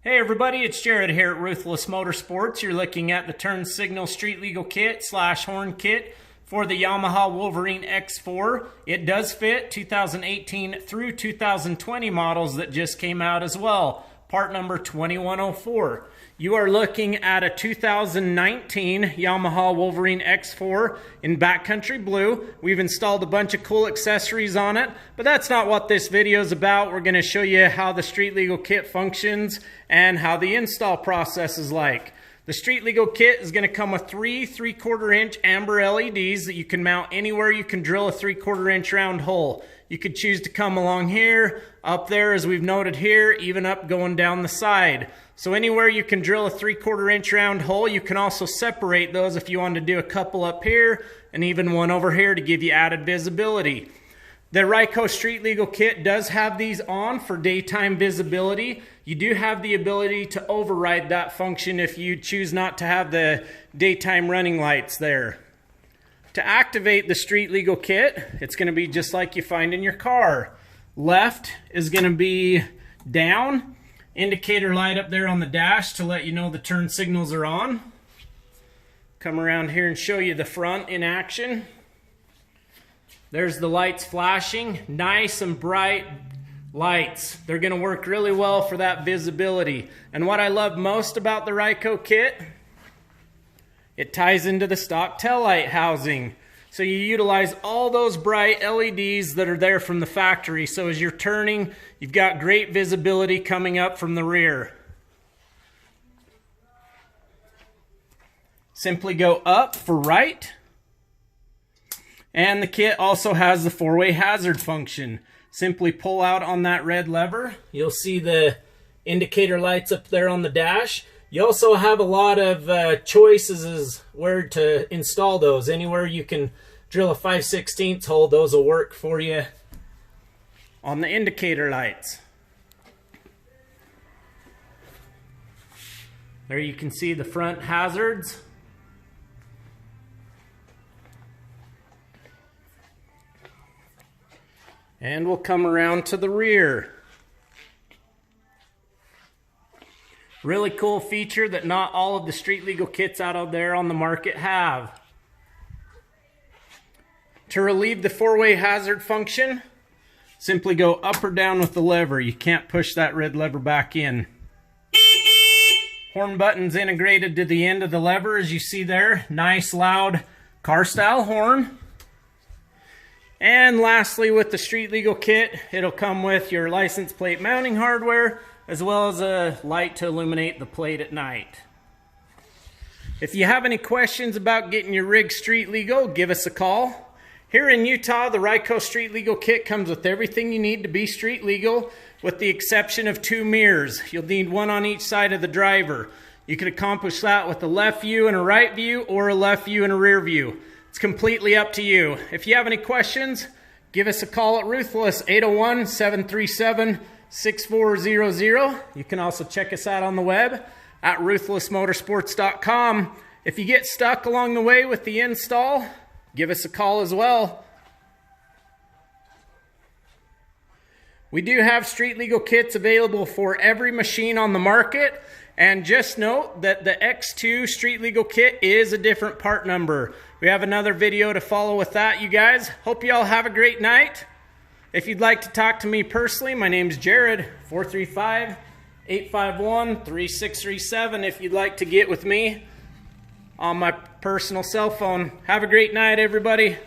Hey everybody, it's Jared here at Ruthless Motorsports. You're looking at the turn signal street legal kit / horn kit for the Yamaha WOLVERINE X4. It does fit 2018 through 2020 models that just came out as well. Part number 2104. You are looking at a 2019 Yamaha WOLVERINE X4 in backcountry blue. We've installed a bunch of cool accessories on it, but that's not what this video is about. We're going to show you how the street legal kit functions and how the install process is like. The street legal kit is going to come with three 3/4 inch amber LEDs that you can mount anywhere you can drill a 3/4 inch round hole. You could choose to come along here, up there as we've noted here, even up going down the side. So anywhere you can drill a 3/4 inch round hole, you can also separate those if you want to do a couple up here and even one over here to give you added visibility. The RYCO street legal kit does have these on for daytime visibility. You do have the ability to override that function if you choose not to have the daytime running lights there. To activate the street legal kit, it's going to be just like you find in your car. Left is going to be down. Indicator light up there on the dash to let you know the turn signals are on. Come around here and show you the front in action. There's the lights flashing. Nice and bright lights. They're going to work really well for that visibility. And what I love most about the RYCO kit, it ties into the stock taillight housing. So you utilize all those bright LEDs that are there from the factory. So as you're turning, you've got great visibility coming up from the rear. Simply go up for right. And the kit also has the 4-way hazard function. Simply pull out on that red lever. You'll see the indicator lights up there on the dash. You also have a lot of choices as where to install those. Anywhere you can drill a 5/16 hole, those will work for you on the indicator lights. There you can see the front hazards. And we'll come around to the rear. Really cool feature that not all of the street legal kits out there on the market have. To relieve the 4-way hazard function, simply go up or down with the lever. You can't push that red lever back in. Horn button's integrated to the end of the lever, as you see there. Nice loud car style horn. And lastly, with the street legal kit, it'll come with your license plate mounting hardware, as well as a light to illuminate the plate at night. If you have any questions about getting your rig street legal, give us a call. Here in Utah, the RYCO street legal kit comes with everything you need to be street legal, with the exception of 2 mirrors. You'll need one on each side of the driver. You can accomplish that with a left view and a right view, or a left view and a rear view. It's completely up to you. If you have any questions, give us a call at Ruthless, 801-737-6400. You can also check us out on the web at ruthlessmotorsports.com. If you get stuck along the way with the install, give us a call as well. We do have street legal kits available for every machine on the market. And just note that the X2 street legal kit is a different part number. We have another video to follow with that, you guys. Hope you all have a great night. If you'd like to talk to me personally, my name's Jared, 435-851-3637 if you'd like to get with me on my personal cell phone. Have a great night, everybody.